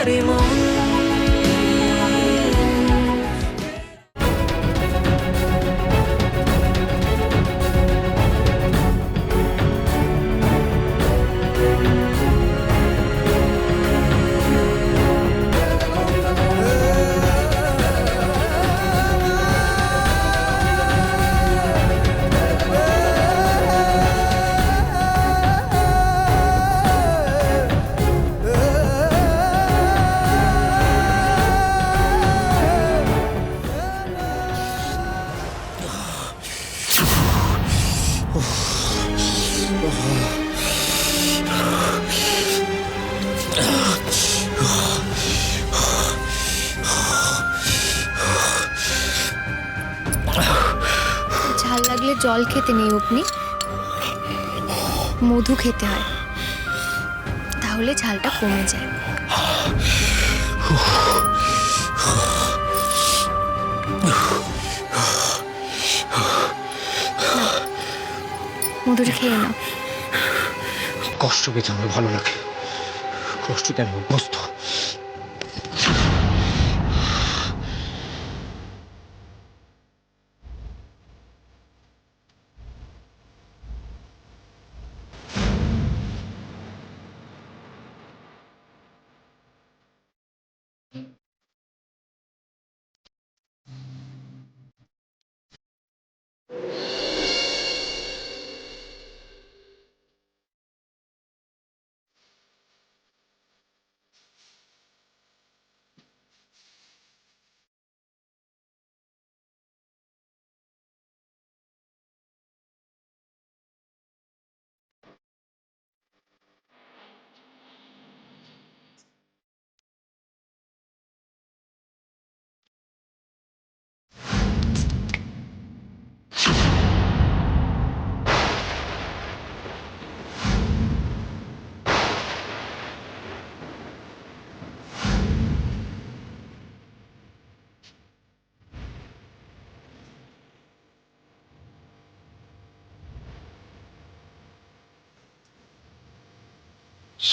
আমারই মন। ঝাল লাগলে জল খেতে নেই আপনি, মধু খেতে হয়, তাহলে ঝালটা কমে যায়। নাও, মধুটা খেয়ে নাও। কষ্ট পেতে আমার ভালো লাগে, কষ্টতে আমি অভ্যস্ত।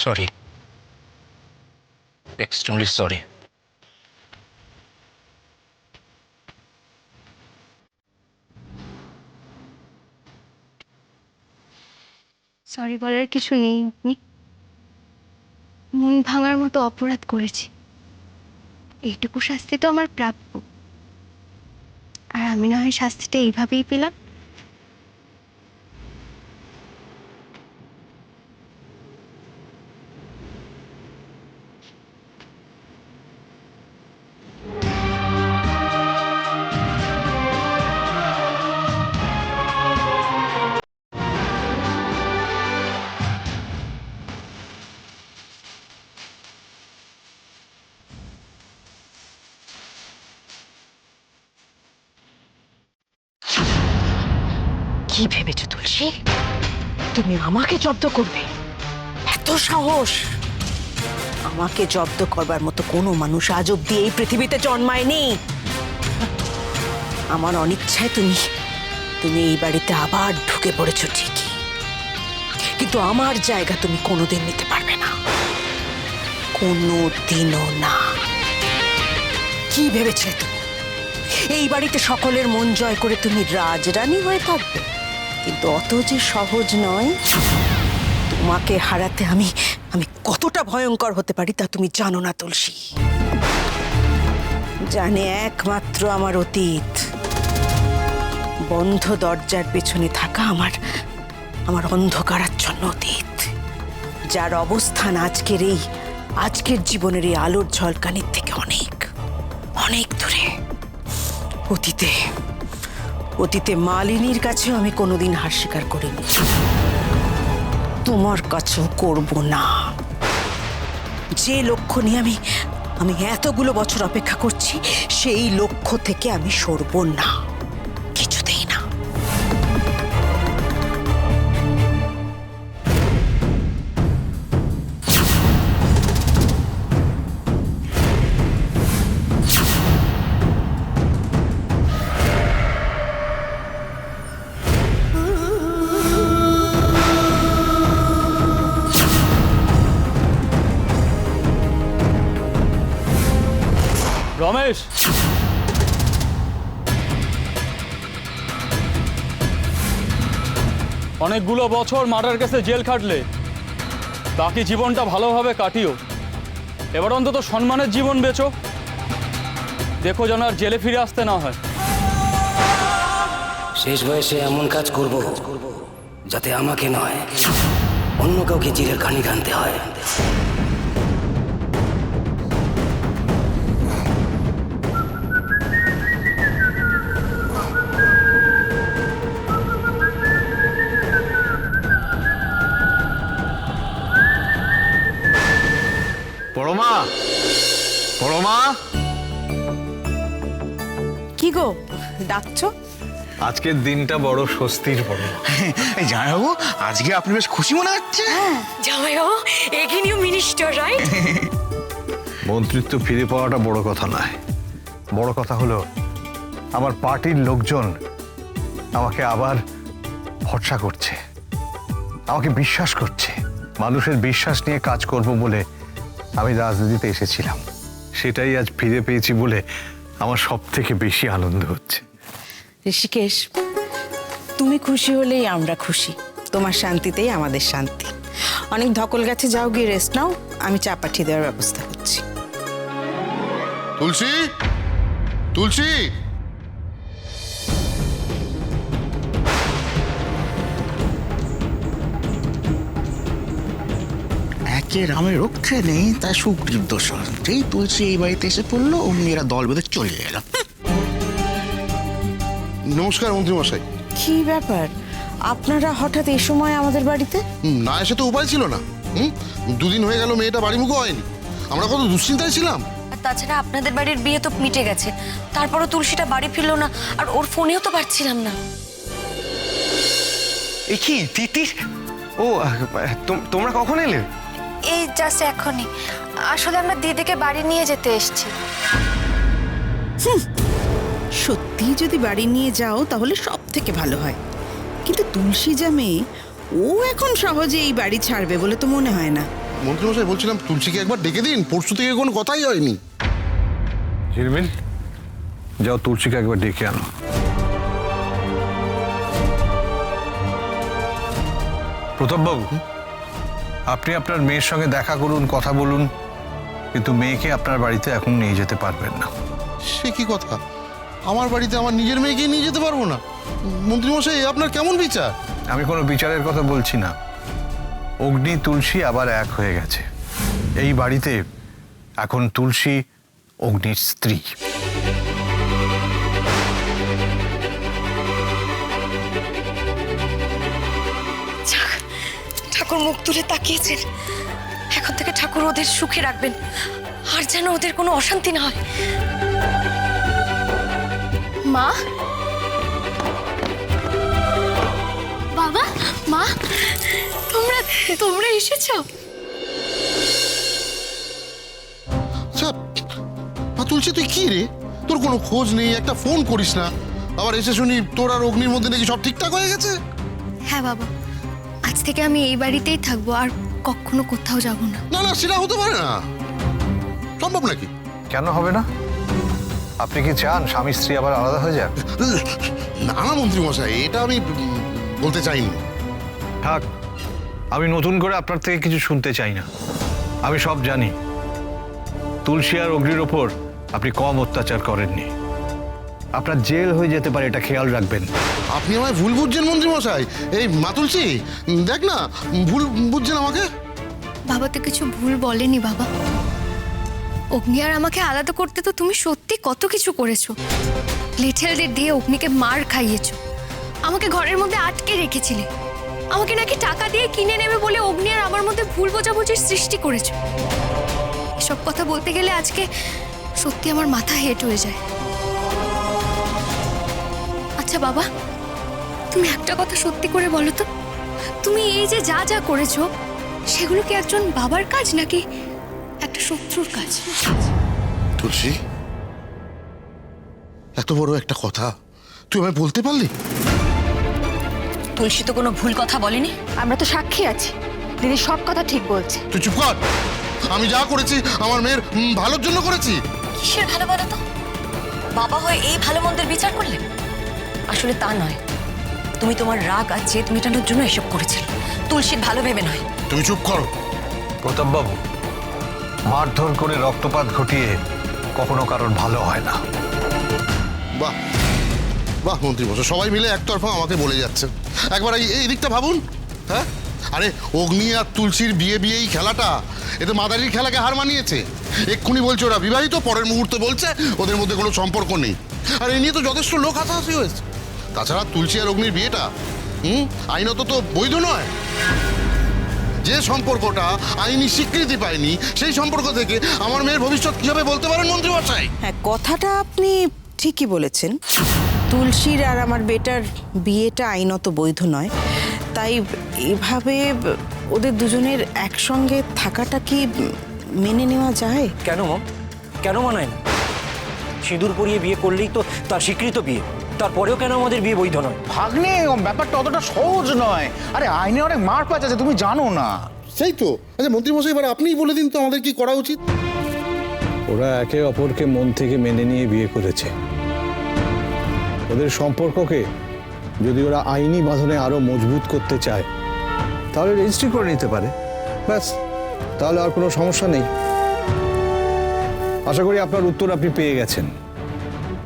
Sorry, extremely sorry. সরি বলার কিছু নেই আপনি, মন ভাঙার মতো অপরাধ করেছি, এইটুকু শাস্তি তো আমার প্রাপ্য। আর আমি না হয় শাস্তিটা এইভাবেই পেলাম। কি ভেবেছো তুলসী, তুমি আমাকে জব্দ করবে? এত সাহস! আমাকে জব্দ করবার মতো কোনো মানুষ আজ অব্দি এই পৃথিবীতে জন্মায়নি। আমার অনিচ্ছায় তুমি তুমি এই বাড়িতে আবার ঢুকে পড়েছো ঠিকই, কিন্তু আমার জায়গা তুমি কোনোদিন নিতে পারবে না, কোনোদিনও না। কি ভেবেছিলে তুমি এই বাড়িতে সকলের মন জয় করে তুমি রাজরানী হয়ে থাকবে? কিন্তু অত যে সহজ নয়। তোমাকে হারাতে আমি আমি কতটা ভয়ঙ্কর হতে পারি তা তুমি জানো না তুলসী। জানে একমাত্র আমার অতীত, বন্ধ দরজার পেছনে থাকা আমার আমার অন্ধকারাচ্ছন্ন অতীত, যার অবস্থান আজকের জীবনের এই আলোর ঝলকানির থেকে অনেক অনেক দূরে। অতীতে মালিনীর কাছেও আমি কোনোদিন হার স্বীকার করিনি, তোমার কাছেও করব না। যে লক্ষ্য নিয়ে আমি এতগুলো বছর অপেক্ষা করছি, সেই লক্ষ্য থেকে আমি সরব না, কিছুতেই না। রমেশ, অনেকগুলো বছর মার্ডার কেসে জেল খাটলে, বাকি জীবনটা ভালোভাবে কাটিও। এবার অন্তত সম্মানের জীবন বেচো, দেখো যেন আর জেলে ফিরে আসতে না হয়। শেষ বয়সে এমন কাজ করব যাতে আমাকে নয়, অন্য কাউকে জেলের ঘানি টানতে হয়। পরমা, পরমা, কি গো ডাকছো? আজকের দিনটা বড় স্বস্তির পরমা। এই জামাইবাবু, আজকে আপনি বেশ খুশি মনে হচ্ছে। জামাইবাবু, এগেইন ইউ মিনিস্টার, রাইট? মন্ত্রিত্ব ফিরে পাওয়াটা বড় কথা নয়, বড় কথা হলো আমার পার্টির লোকজন আমাকে আবার ভরসা করছে, আমাকে বিশ্বাস করছে। মানুষের বিশ্বাস নিয়ে কাজ করব বলে আমি রাজনীতিতে এসেছিলাম, সেটাই আজ ফিরে পেয়েছি বলে আমার সব থেকে বেশি আনন্দ হচ্ছে। ঋষিকেশ, তুমি খুশি হলেই আমরা খুশি, তোমার শান্তিতেই আমাদের শান্তি। অনেক ধকল গেছে, যাও গিয়ে রেস্ট নাও, আমি চা পাঠিয়ে দেওয়ার ব্যবস্থা করছি। তুলসী, তুলসী, একে রামের রক্ষে নেই, তাই সুগ্রীব দোষর। যেই তুলসী এই বাড়িতে এসে পড়লো, অমনি এরা দল বেঁধে চলে গেল। নমস্কার মন্ত্রী মশাই। কি ব্যাপার, আপনারা হঠাৎ এই সময় আমাদের বাড়িতে? না এসে তো উপায় ছিল না। দুদিন হয়ে গেল মেয়েটা বাড়ি মুখো হয়নি, আমরা কত দুশ্চিন্তায় ছিলাম। আর তাছাড়া আপনাদের বাড়ির বিয়ে তো মিটে গেছে, তারপরও তুলসীটা বাড়ি ফিরলো না, আর ওর ফোনেও তো পাচ্ছিলাম না। এ কি তিতির? ও তোমরা কখন এলে? এই জাস্ট এখনই। আসলে আমরা দিদিকে বাড়ি নিয়ে যেতে এসেছি। সত্যি যদি বাড়ি নিয়ে যাও তাহলে সব থেকে ভালো হয়, কিন্তু তুলসী যা মেয়ে, ও এখন সহজে এই বাড়ি ছাড়বে বলে তো মনে হয় না। মন্ত্রী মশাই বলছিলাম তুলসীকে একবার ডেকে দিন, পরশু থেকে কোনো কথাই হয়নি। ঝিলমিল, যাও তুলসীকে একবার ডেকে আনো। প্রতাপবাবু, আপনি আপনার মেয়ের সঙ্গে দেখা করুন, কথা বলুন, কিন্তু মেয়েকে আপনার বাড়িতে এখন নিয়ে যেতে পারবেন না। সে কি কথা? আমার বাড়িতে আমার নিজের মেয়েকে নিয়ে যেতে পারবো না? মন্ত্রী মশাই, আপনার কেমন বিচার? আমি কোনো বিচারের কথা বলছি না। অগ্নি তুলসী আবার এক হয়ে গেছে। এই বাড়িতে এখন তুলসী অগ্নির স্ত্রী। ঠাকুর মুখ তুলে তাকিয়েছেন, এখন থেকে ঠাকুর ওদের সুখে রাখবেন, আর যেন ওদের কোনো অশান্তি না হয়। মা, বাবা, মা, তোমরা তোমরা এসেছো? আচ্ছা, মা তুলসী তুই কি রে? তোর কোনো খোঁজ নেই, একটা ফোন করিস না। আবার এসে শুনি তোর আর অগ্নির মধ্যে নাকি সব ঠিকঠাক হয়ে গেছে। হ্যাঁ বাবা, আজ থেকে আমি এই বাড়িতেই থাকবো, আর কখনো কোথাও যাব না। না না, সেটা হতে পারে না, সম্ভব নাকি? কেন হবে না? আপনি কি চান স্বামী স্ত্রী আবার আলাদা হয়ে যাক? না না মন্ত্রী মশাই, এটা আমি বলতে চাইনি। থাক, আমি নতুন করে আপনার থেকে কিছু শুনতে চাই না। আমি সব জানি। তুলসী আর অগ্নির ওপর আপনি কম অত্যাচার করেননি। আপনার জেল হয়ে যেতে পারে, এটা খেয়াল রাখবেন। আপনি আমায় ভুল বুঝছেন মন্ত্রী মশাই। এই মা তুলসী, দেখ না, ভুল বুঝছেন আমাকে। বাবা তো কিছু ভুল বলেনি বাবা। অগ্নি আর আমাকে আলাদা করতে তো তুমি সত্যি কত কিছু করেছো। লিটেলদের দিয়ে অগ্নিকে মার খাইয়েছো, আমাকে ঘরের মধ্যে আটকে রেখেছিলে, আমাকে নাকি টাকা দিয়ে কিনে নেবে বলে অগ্নি আর আমার মধ্যে ভুল বোঝাবুঝির সৃষ্টি করেছো। এসব কথা বলতে গেলে আজকে সত্যি আমার মাথা হেট হয়ে যায়। আচ্ছা বাবা, তুমি একটা কথা সত্যি করে বলো তো, তুমি এই যে যা যা করেছো সেগুলো কি একজন বাবার কাজ নাকি একটা শত্রুর কাজ? তুলসী, এত বড় একটা কথা তুই আমায় বলতে পারলি? তুলসী তো কোনো ভুল কথা বলেনি। আমরা তো সাক্ষী আছি, দিদি সব কথা ঠিক বলছে। তুই চুপ কর। আমি যা করেছি আমার মেয়ের ভালোর জন্য করেছি। কিসের ভালো বলো তো? বাবা হয়ে এই ভালো মন্দের বিচার করলে? আসলে তা নয়, তুমি তোমার রাগ আর জেদ মেটানোর জন্য এসব করেছিলে, তুলসীর ভালো ভেবে নয়। তুমি চুপ করো। প্রতাপবাবু, মারধর করে রক্তপাত ঘটিয়ে কখনো কারোর ভালো হয় না। বাহ বাহ মন্ত্রী মশাই, সবাই মিলে একতরফা আমাকে বলে যাচ্ছে। একবার এই দিকটা ভাবুন। হ্যাঁ, আরে অগ্নি আর তুলসীর বিয়েই খেলাটা, এ তো মাদারির খেলাকে হার মানিয়েছে। এক্ষুনি বলছে ওরা বিবাহিত, পরের মুহূর্তে বলছে ওদের মধ্যে কোনো সম্পর্ক নেই। আর এই নিয়ে তো যথেষ্ট লোক হাসাহাসি হয়েছে। তাছাড়া তুলসী আর অগ্নির বিয়েটা আইনত তো বৈধ নয়। যে সম্পর্কটা আইনি স্বীকৃতি পায়নি, সেই সম্পর্ক থেকে আমার মেয়ের ভবিষ্যৎ কিভাবে বলতে পারেন মন্ত্রী মশাই? হ্যাঁ, কথাটা আপনি ঠিকই বলেছেন। তুলসীর আর আমার বেটার বিয়েটা আইনত বৈধ নয়, তাই এভাবে ওদের দুজনের একসঙ্গে থাকাটা কি মেনে নেওয়া যায়? কেন মম? কেন মানায় না? সিঁদুর পরিয়ে বিয়ে করলেই তো তার স্বীকৃত বিয়ে, তারপরেও কেন আমাদের বিয়ে বৈধ নয়? ভাগ্নে, ব্যাপারটা অতটা সহজ নয়। আরে আইনে অনেক মার প্যাচ আছে, তুমি জানো না। সেই তো। আচ্ছা মন্ত্রী মশাই, এবার আপনিই বলে দিন তো আমাদের কি করা উচিত। ওরা একে অপরকে মন থেকে মেনে নিয়ে বিয়ে করেছে। ওদের সম্পর্ককে যদি ওরা আইনি বাঁধনে আরো মজবুত করতে চায়, তাহলে রেজিস্ট্রি করে নিতে পারে, ব্যাস। তাহলে আর কোনো সমস্যা নেই। আশা করি আপনার উত্তর আপনি পেয়ে গেছেন।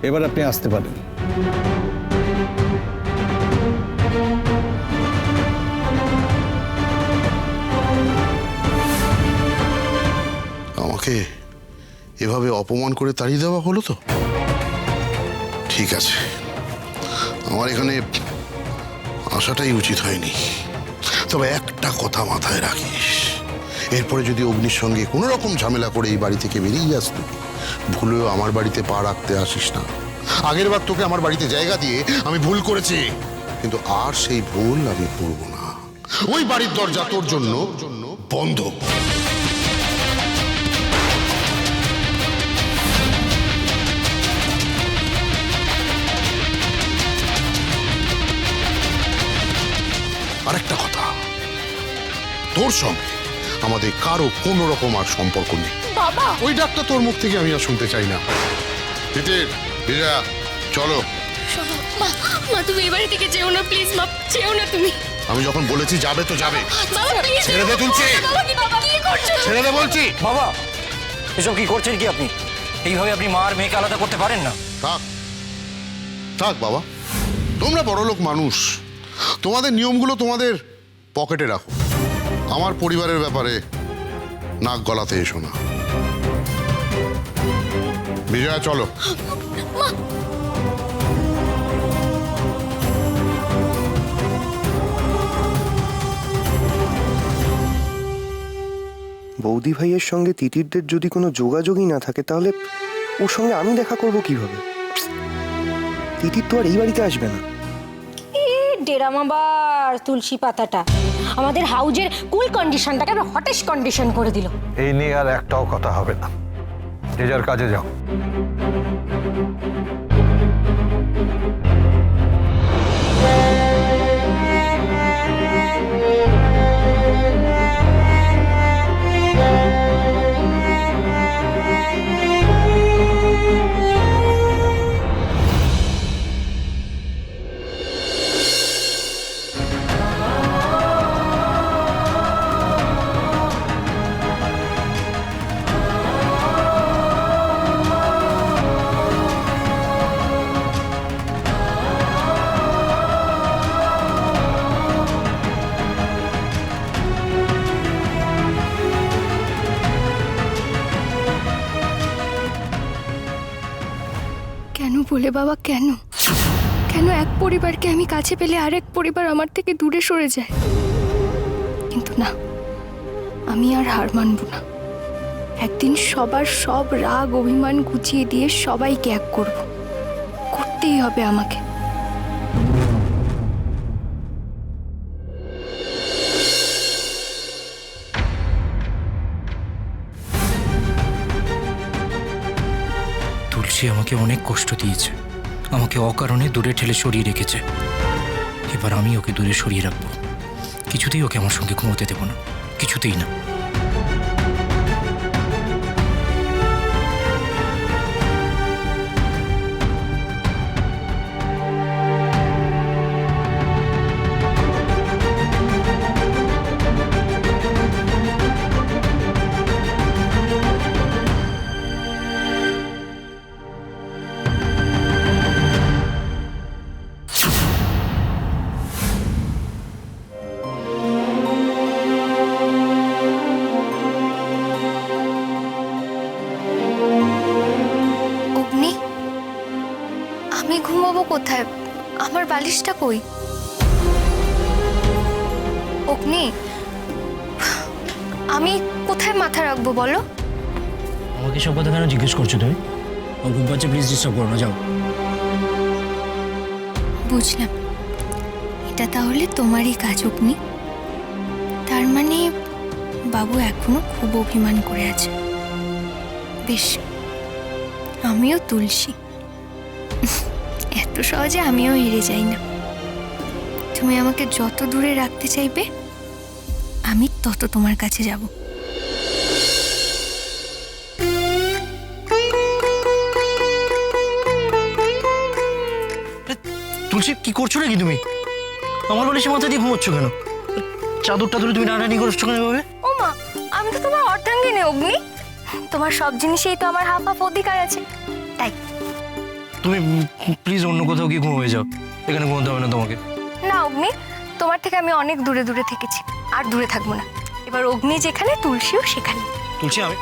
এবার আপনি আসতে পারেন। আমাকে এভাবে অপমান করে তাড়িয়ে দেওয়া হলো তো? ঠিক আছে, আমার এখানে আসাটাই উচিত হয়নি। তবে একটা কথা মাথায় রাখিস, এরপরে যদি অগ্নির সঙ্গে কোনো রকম ঝামেলা করে এই বাড়ি থেকে বেরিয়ে যাস, তুই ভুলেও আমার বাড়িতে পা রাখতে আসিস না। আগের বার তোকে আমার বাড়িতে জায়গা দিয়ে আমি ভুল করেছি, কিন্তু আর সেই ভুল আমি করব না। ওই বাড়ির দরজা তোর জন্য বন্ধ। আরেকটা কথা, তোর সঙ্গে আমাদের কারো কোনো রকম আর সম্পর্ক নেই। বাবা, ওই ডাকটা তোর মুখ থেকে আমি আর শুনতে চাই না। তিতির, বিজয়া, চলো। মা, তুমি এই বাড়ি থেকে যেও না প্লিজ। মা, যেও না তুমি। আমি যখন বলেছি যাবে তো যাবে। বাবা প্লিজ ছেড়ে দে তুলসী, কি করছো? ছেড়ে দে বলছি। বাবা, এসব কি করছেন কি আপনি? এইভাবে আপনি মা আর মেয়েকে আলাদা করতে পারেন না। থাক থাক বাবা, তোমরা বড়লোক মানুষ, তোমাদের নিয়মগুলো তোমাদের পকেটে রাখো। আমার পরিবারের ব্যাপারে নাক গলাতে এসো না। বিজয়া, চলো। বৌদি ভাইয়ের সঙ্গে তিতিরদের যদি কোনো যোগাযোগই না থাকে, তাহলে ওর সঙ্গে আমি দেখা করব কিভাবে? তিতির তো আর এই বাড়িতে আসবে না। ডেরামাবার তুলসী পাতাটা আমাদের হাউজের কুল কন্ডিশনটাকে হটেশ কন্ডিশন করে দিল। এই নিয়ে আর একটাও কথা হবে না। যে যার কাজে যাও। কেন বলে বাবা, কেন কেন এক পরিবারকে আমি কাছে পেলে আরেক পরিবার আমার থেকে দূরে সরে যায়? কিন্তু না, আমি আর হার মানব না। একদিন সবার সব রাগ অভিমান গুছিয়ে দিয়ে সবাইকে এক করব, করতেই হবে আমাকে। তুলসী আমাকে অনেক কষ্ট দিয়েছে, আমাকে অকারণে দূরে ঠেলে সরিয়ে রেখেছে। এবার আমি ওকে দূরে সরিয়ে রাখবো, কিছুতেই ওকে আমার সঙ্গে ঘুমোতে দেবো না, কিছুতেই না। আমি ঘুমাবো কোথায়? আমার বালিশটা কই? অগ্নি, আমি কোথায় মাথা রাখবো বলো? আমাকে সব কথা কেন জিজ্ঞেস করছো তুমি? আমার ঘুম পাচ্ছে, প্লিজ ডিস্টার্ব করো না, যাও। বুঝলাম, এটা তাহলে তোমারই কাজ অগ্নি। তার মানে বাবু এখনো খুব অভিমান করে আছে। বেশ, আমিও তুলসী, এত সহজে আমিও হেরে যাই না। তুমি আমাকে যত দূরে রাখতে চাইবে আমি তত তোমার কাছে যাব। তুলসী, কি করছো নাকি তুমি? আমার বালিশে মাথা দিয়ে ঘুমোচ্ছ কেন? চাদরটা ধরে তুমি টানাটানি করছো কেন এভাবে? ও মা, আমি তো তোমার অর্ধাঙ্গিনী অগ্নি। তোমার সব জিনিসেই তো আমার হাফ হাফ অধিকার আছে, তাই। তুমি প্লিজ অন্য কোথাও গিয়ে ঘুমোবে যাও, এখানে ঘুমোতে হবে না তোমাকে। না অগ্নি, তোমার থেকে আমি অনেক দূরে দূরে থেকেছি, আর দূরে থাকবো না। এবার অগ্নি যেখানে, তুলসীও সেখানে। তুলসী, আমি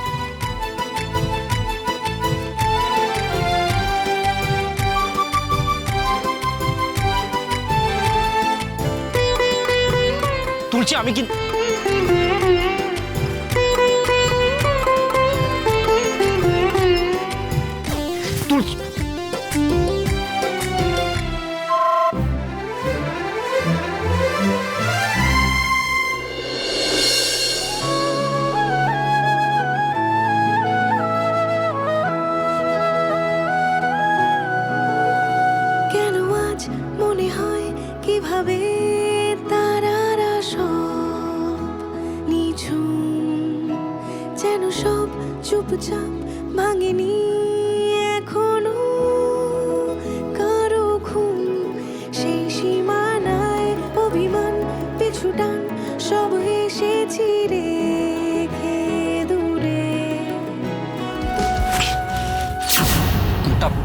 তুলসী, আমি কি তুলসী, কেন আজ মনে হয় কিভাবে তারারা সব নিঝুম, যেন সব চুপচাপ ভাঙেনি এখনো কারো ঘুম। সেই সীমানায় অভিমান পিছুটান সব এসেছি রেখে দূরে।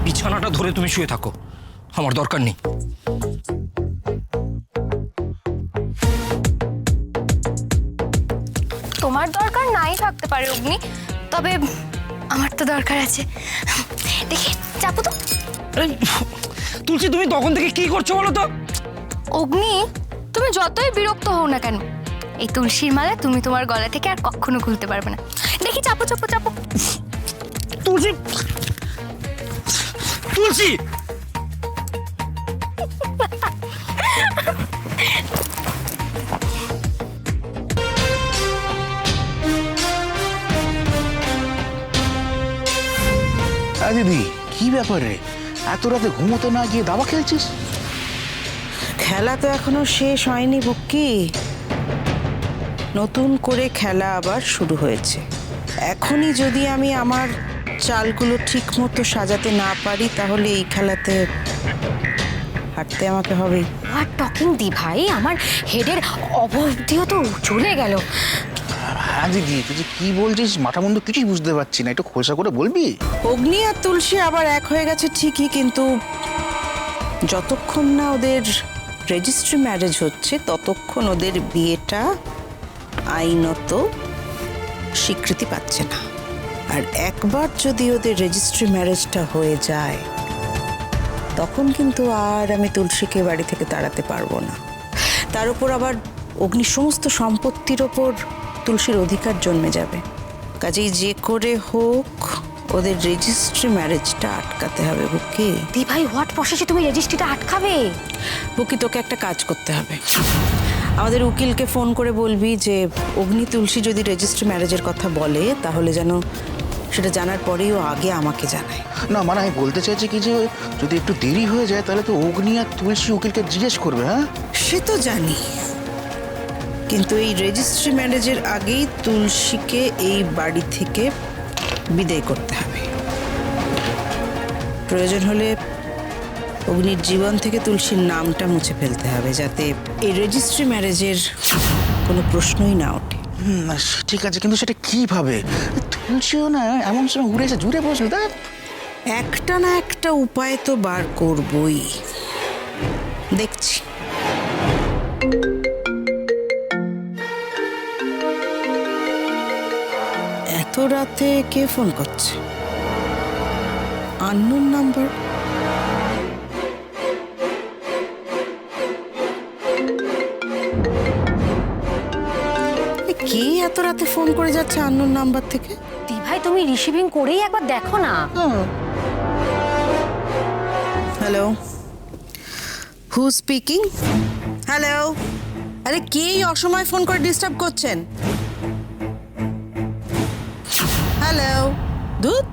বিছানাটা ধরে তুমি শুয়ে থাকো, আমার দরকার নেই। তোমার দরকার নাই থাকতে পারে অগ্নি, তবে আমার তো দরকার আছে। দেখি, চাপো তো। তুলসী, তুমি তখন থেকে কি করছো বলো তো? অগ্নি, তুমি যতই বিরক্ত হও না কেন, এই তুলসীর মালা তুমি তোমার গলা থেকে আর কখনো খুলতে পারবে না। দেখি, চাপো চাপো চাপো। তুলসী, তুলসী, দিদি, কি ব্যাপারে এত রাতে ঘুমোতে না গিয়ে দাবা খেলছিস? খেলা তো এখনো শেষ হয়নি বুক্কি, নতুন করে খেলা আবার শুরু হয়েছে। এখনই যদি আমি আমার চালগুলো ঠিক মতো সাজাতে না পারি তাহলে এই খেলাতে হাঁটতে আমাকে হবে। আর টকিং দি ভাই, আমার হেডের অবধিও তো চলে গেল। হ্যাঁ দিদি, তুই যে কি বলছিস মাথা মুন্ডু কিছুই বুঝতে পারছি না, একটু খোলসা করে বলবি? অগ্নি আর তুলসী আবার এক হয়ে গেছে ঠিকই, কিন্তু যতক্ষণ না ওদের রেজিস্ট্রি ম্যারেজ হচ্ছে ততক্ষণ ওদের বিয়েটা আইনত স্বীকৃতি পাচ্ছে না। আর একবার যদি ওদের রেজিস্ট্রি ম্যারেজটা হয়ে যায় তখন কিন্তু আর আমি তুলসীকে বাড়ি থেকে তাড়াতে পারবো না। তার উপর আবার অগ্নির সমস্ত সম্পত্তির ওপর তুলসীর অধিকার জন্মে যাবে। কাজেই যে করে হোক ওদের রেজিস্ট্রি ম্যারেজটা আটকাতে হবে বুকি। দি ভাই, হোয়াট প্রসেসে তুমি রেজিস্ট্রিটা আটকাবে? বুকি, তোকে একটা কাজ করতে হবে। আমাদের উকিলকে ফোন করে বলবি যে অগ্নি তুলসী যদি রেজিস্ট্রি ম্যারেজের কথা বলে তাহলে যেন সেটা জানার পরেই ও আগে আমাকে জানায়। না মানে আমি বলতে চাইছি কি যে যদি একটু দেরি হয়ে যায় তাহলে তো অগ্নি আর তুলসী উকিলকে জিজ্ঞেস করবে। হ্যাঁ, সে তো জানি, কিন্তু এই রেজিস্ট্রি ম্যারেজের আগেই তুলসীকে এই বাড়ি থেকে বিদায় করতে হবে। প্রয়োজন হলে অগ্নির জীবন থেকে তুলসীর নামটা মুছে ফেলতে হবে, যাতে এই রেজিস্ট্রি ম্যারেজের কোনো প্রশ্নই না ওঠে। ঠিক আছে, কিন্তু সেটা কিভাবে? তুলসীও না এমন সময় উড়ে এসে জুড়ে বসবে, তা একটা না একটা উপায় তো বার করবই, দেখছি। এত রাতে কে ফোন করছে? Unknown number. কে এত রাতে ফোন করে যাচ্ছে আননোন নাম্বার থেকে? দি ভাই তুমি রিসিভিং করেই একবার দেখো না। Hello, who speaking? হ্যালো, আরে কে এই অসময় ফোন করে ডিস্টার্ব করছেন? হ্যালো, দুধ